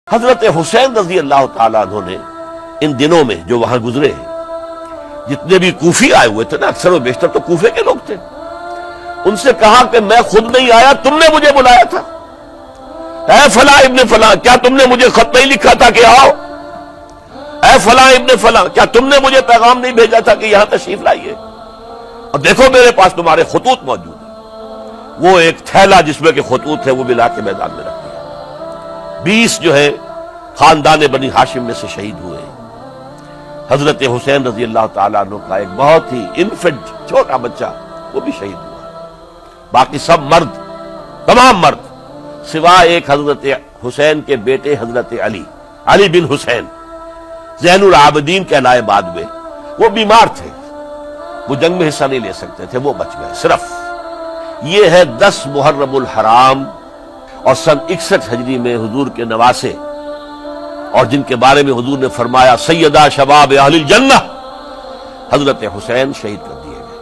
حضرت حسین رضی اللہ تعالیٰ عنہ نے ان دنوں میں جو وہاں گزرے ہیں، جتنے بھی کوفی آئے ہوئے تھے نا، اکثر و بیشتر تو کوفے کے لوگ تھے، ان سے کہا کہ میں خود نہیں آیا، تم نے مجھے بلایا تھا، اے فلاں ابن فلاں، کیا تم نے مجھے خط نہیں لکھا تھا کہ آؤ؟ اے فلاں ابن فلاں، کیا تم نے مجھے پیغام نہیں بھیجا تھا کہ یہاں تشریف لائیے؟ اور دیکھو میرے پاس تمہارے خطوط موجود ہیں۔ وہ ایک تھیلا جس میں کہ خطوط ہے وہ بھی لا کے میدان میں رکھ دیا۔ 20 جو ہے خاندان بنی ہاشم میں سے شہید ہوئے۔ حضرت حسین رضی اللہ تعالیٰ عنہ کا ایک بہت ہی انفنٹ چھوٹا بچہ وہ بھی شہید ہوا۔ باقی سب مرد، تمام مرد، سوائے ایک حضرت حسین کے بیٹے حضرت علی بن حسین زین العابدین کہلائے بعد میں، وہ بیمار تھے، وہ جنگ میں حصہ نہیں لے سکتے تھے، وہ بچ گئے۔ صرف یہ ہے 10 محرم الحرام اور سن 61 ہجری میں حضور کے نواسے، اور جن کے بارے میں حضور نے فرمایا سیدہ شباب اہل الجنہ، حضرت حسین شہید کر دیے گئے۔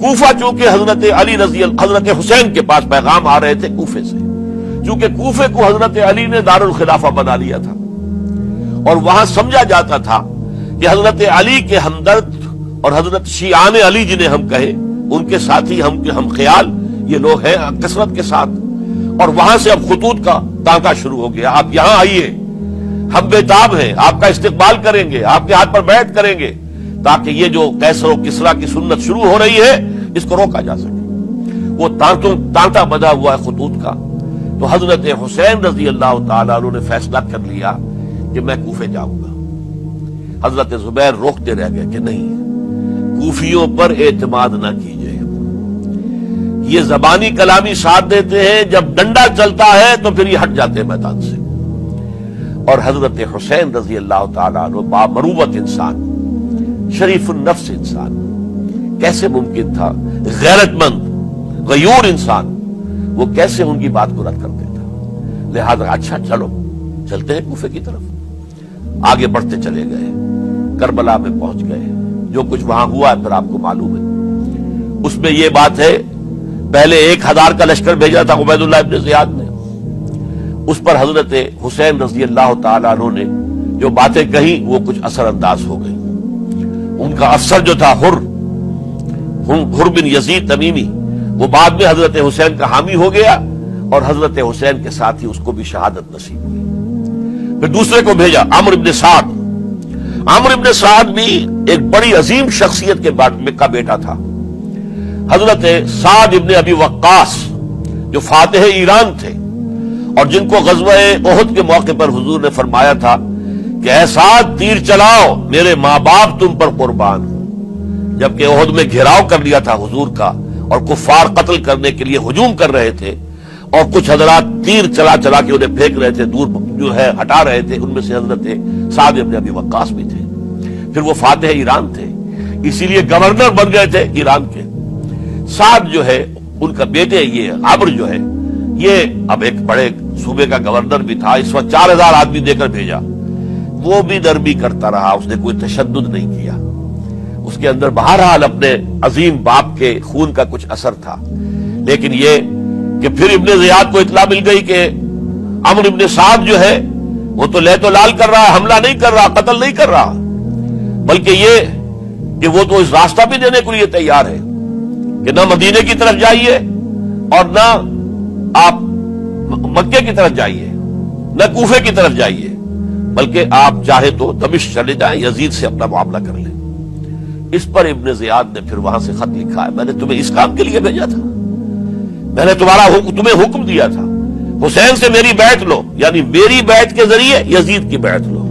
کوفہ چونکہ حضرت حسین کے پاس پیغام آ رہے تھے کوفے سے، چونکہ کوفے کو حضرت علی نے دار الخلافہ بنا لیا تھا، اور وہاں سمجھا جاتا تھا کہ حضرت علی کے ہمدرد اور حضرت شیعان علی جنہیں ہم کہے، ان کے ساتھی ہم خیال یہ لوگ ہیں کثرت کے ساتھ، اور وہاں سے اب خطوط کا تانکا شروع ہو گیا، آپ یہاں آئیے، ہم بےتاب ہیں، آپ کا استقبال کریں گے، آپ کے ہاتھ پر بیعت کریں گے، تاکہ یہ جو قیصر و کسریٰ کی سنت شروع ہو رہی ہے اس کو روکا جا سکے۔ وہ تانتا بنا ہوا ہے خطوط کا۔ تو حضرت حسین رضی اللہ تعالیٰ عنہ نے فیصلہ کر لیا کہ میں کوفے جاؤں گا۔ حضرت زبیر روکتے رہ گئے کہ نہیں، کوفیوں پر اعتماد نہ کیجیے، یہ زبانی کلامی ساتھ دیتے ہیں، جب ڈنڈا چلتا ہے تو پھر یہ ہٹ جاتے ہیں میدان سے۔ اور حضرت حسین رضی اللہ تعالیٰ عنہ بامروت انسان، شریف النفس انسان، کیسے ممکن تھا غیرت مند غیور انسان وہ کیسے ان کی بات کو رد کر دیتا؟ لہذا اچھا چلو چلتے ہیں کوفے کی طرف۔ آگے بڑھتے چلے گئے، کربلا میں پہنچ گئے، جو کچھ وہاں ہوا ہے پھر آپ کو معلوم ہے۔ اس میں یہ بات ہے، پہلے 1000 کا لشکر بھیجا تھا عبید اللہ ابن زیاد نے، اس پر حضرت حسین رضی اللہ تعالیٰ عنہ نے جو باتیں کہیں وہ کچھ اثر انداز ہو گئی۔ ان کا افسر جو تھا حر بن یزید تمیمی، وہ بعد میں حضرت حسین کا حامی ہو گیا، اور حضرت حسین کے ساتھ ہی اس کو بھی شہادت نصیب ہوئی۔ پھر دوسرے کو بھیجا عمرو بن سعد۔ عمرو بن سعد بھی ایک بڑی عظیم شخصیت کا بیٹا تھا، حضرت سعد ابن ابی وقاص جو فاتح ایران تھے، اور جن کو غزوہ احد کے موقع پر حضور نے فرمایا تھا کہ اے سعد تیر چلاؤ، میرے ماں باپ تم پر قربان ہوں۔ جبکہ احد میں گھیراؤ کر لیا تھا حضور کا، اور کفار قتل کرنے کے لیے ہجوم کر رہے تھے، اور کچھ حضرات تیر چلا چلا کے انہیں پھینک رہے تھے، دور جو ہے ہٹا رہے تھے، ان میں سے حضرت سعد ابن ابی وقاص بھی تھے۔ پھر وہ فاتح ایران تھے، اسی لیے گورنر بن گئے تھے ایران کے۔ سعد جو ہے ان کا بیٹے، یہ عمرو جو ہے، یہ اب ایک بڑے صوبے کا گورنر بھی تھا، اس وقت 4000 آدمی دے کر بھیجا۔ وہ بھی نرمی کرتا رہا، اس نے کوئی تشدد نہیں کیا، اس کے اندر بہرحال اپنے عظیم باپ کے خون کا کچھ اثر تھا۔ لیکن یہ کہ پھر ابن زیاد کو اطلاع مل گئی کہ عمرو ابن سعد جو ہے وہ تو لے تو لال کر رہا ہے، حملہ نہیں کر رہا، قتل نہیں کر رہا، بلکہ یہ کہ وہ تو اس راستہ بھی دینے کے لیے تیار ہے کہ نہ مدینے کی طرف جائیے اور نہ آپ مکے کی طرف جائیے، نہ کوفے کی طرف جائیے، بلکہ آپ چاہے تو دمشق چلے جائیں، یزید سے اپنا معاملہ کر لیں۔ اس پر ابن زیاد نے پھر وہاں سے خط لکھا ہے، میں نے تمہیں اس کام کے لیے بھیجا تھا، میں نے تمہیں حکم دیا تھا حسین سے میری بیعت لو، یعنی میری بیعت کے ذریعے یزید کی بیعت لو،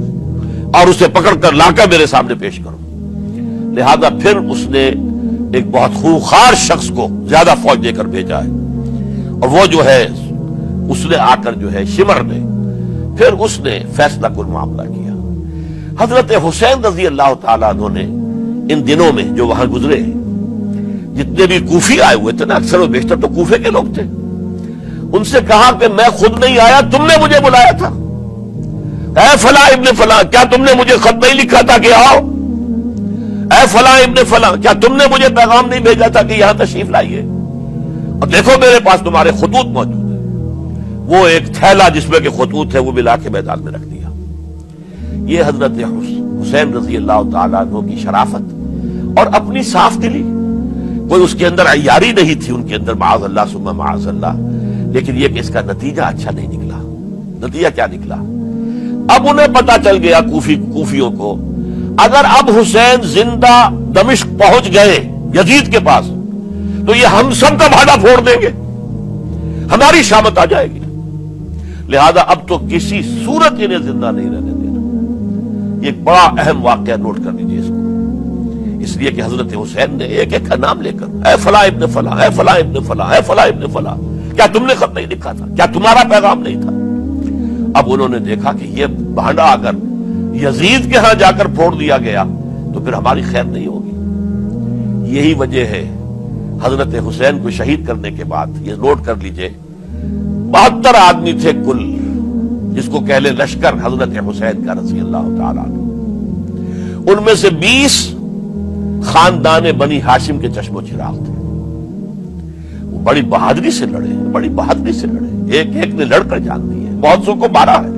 اور اسے پکڑ کر لا کر میرے سامنے پیش کرو۔ لہذا پھر اس نے ایک بہت خوخار شخص کو زیادہ فوج دے کر بھیجا ہے، اور وہ جو ہے اس نے آ کر جو ہے شمر نے پھر اس نے فیصلہ کن معاملہ کیا۔ حضرت حسین رضی اللہ تعالیٰ عنہ نے ان دنوں میں جو وہاں گزرے ہیں، جتنے بھی کوفی آئے ہوئے تھے نا، اکثر و بیشتر تو کوفے کے لوگ تھے، ان سے کہا کہ میں خود نہیں آیا، تم نے مجھے بلایا تھا، اے فلاں ابن فلاں، کیا تم نے مجھے خط نہیں لکھا تھا کہ آؤ؟ اے فلاں ابن فلاں، کیا تم نے مجھے پیغام نہیں بھیجا تھا کہ یہاں تشریف لائیے؟ اور دیکھو میرے پاس تمہارے خطوط موجود ہیں. وہ ایک تھیلا جس میں کہ خطوط ہے وہ بھی لا کے میدان میں رکھ دیا. یہ حضرت حسین رضی اللہ تعالیٰ عنہ کی شرافت اور اپنی صاف دلی. کوئی اس کے اندر عیاری نہیں تھی ان کے اندر، معاذ اللہ ثم معاذ اللہ، لیکن یہ کہ اس کا نتیجہ اچھا نہیں نکلا. نتیجہ کیا نکلا؟ اب انہیں پتا چل گیا کوفیوں کو، اگر اب حسین زندہ دمشق پہنچ گئے یزید کے پاس تو یہ ہم سب کا بھاڑا پھوڑ دیں گے، ہماری شامت آ جائے گی. لہذا اب تو کسی صورت انہیں زندہ نہیں رہنے دینا. یہ ایک بڑا اہم واقعہ، نوٹ کر لیجیے اس کو. اس لیے کہ حضرت حسین نے ایک ایک کا نام لے کر، اے فلاں ابن فلاں، اے فلاں ابن فلاں، اے فلاں ابن فلاں، کیا تم نے خط نہیں لکھا تھا؟ کیا تمہارا پیغام نہیں تھا؟ اب انہوں نے دیکھا کہ یہ بھانڈا اگر یزید کے ہاں جا کر پھوڑ دیا گیا تو پھر ہماری خیر نہیں ہوگی. یہی وجہ ہے حضرت حسین کو شہید کرنے کے بعد، یہ نوٹ کر لیجئے، 72 آدمی تھے کل، جس کو کہہ لیں لشکر حضرت حسین کا رضی اللہ تعالیٰ عنہ. ان میں سے 20 خاندان بنی ہاشم کے چشم و چراغ تھے. وہ بڑی بہادری سے لڑے، بڑی بہادری سے لڑے، ایک ایک نے لڑ کر جان دی ہے، بہت سو کو مارا ہے.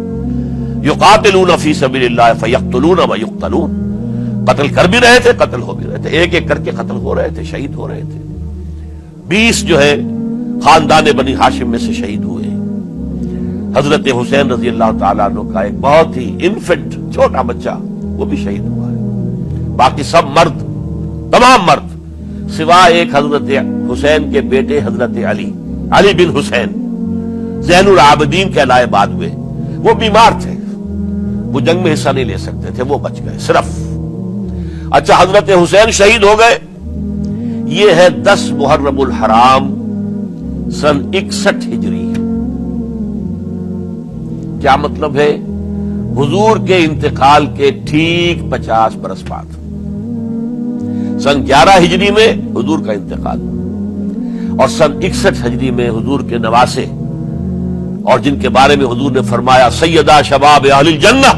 یقاتلون فی سبیل اللہ فیقتلون ویقتلون، قتل کر بھی رہے تھے، قتل ہو بھی رہے تھے، ایک ایک کر کے قتل ہو رہے تھے، شہید ہو رہے تھے. 20 جو ہے خاندان بنی ہاشم میں سے شہید ہوئے. حضرت حسین رضی اللہ تعالیٰ عنہ کا ایک بہت ہی انفنٹ چھوٹا بچہ وہ بھی شہید ہوا ہے. باقی سب مرد، تمام مرد، سوائے ایک حضرت حسین کے بیٹے حضرت علی بن حسین زین العابدین کہلائے بعد ہوئے. وہ بیمار تھے، وہ جنگ میں حصہ نہیں لے سکتے تھے، وہ بچ گئے صرف. اچھا، حضرت حسین شہید ہو گئے. یہ ہے 10 محرم الحرام سن 61 ہجری. کیا مطلب ہے؟ حضور کے انتقال کے ٹھیک 50 برس بعد، سن 11 ہجری میں حضور کا انتقال، اور سن 61 ہجری میں حضور کے نواسے، اور جن کے بارے میں حضور نے فرمایا سیدہ شباب اہل الجنہ،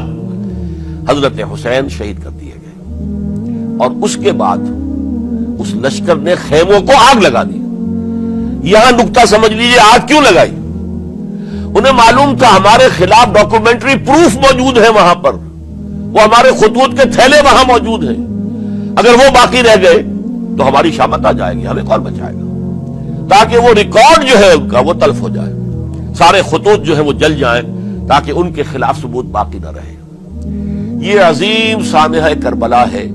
حضرت حسین شہید کر دیے گئے. اور اس کے بعد اس لشکر نے خیموں کو آگ لگا دی. یہاں نقطہ سمجھ لیجیے، آگ کیوں لگائی؟ انہیں معلوم تھا ہمارے خلاف ڈاکومنٹری پروف موجود ہے وہاں پر، وہ ہمارے خطوط کے تھیلے وہاں موجود ہیں. اگر وہ باقی رہ گئے تو ہماری شامت آ جائے گی، ہمیں کون بچائے گا؟ تاکہ وہ ریکارڈ جو ہے ان کا وہ تلف ہو جائے، سارے خطوط جو ہیں وہ جل جائیں، تاکہ ان کے خلاف ثبوت باقی نہ رہے. یہ عظیم سانحہ کربلا ہے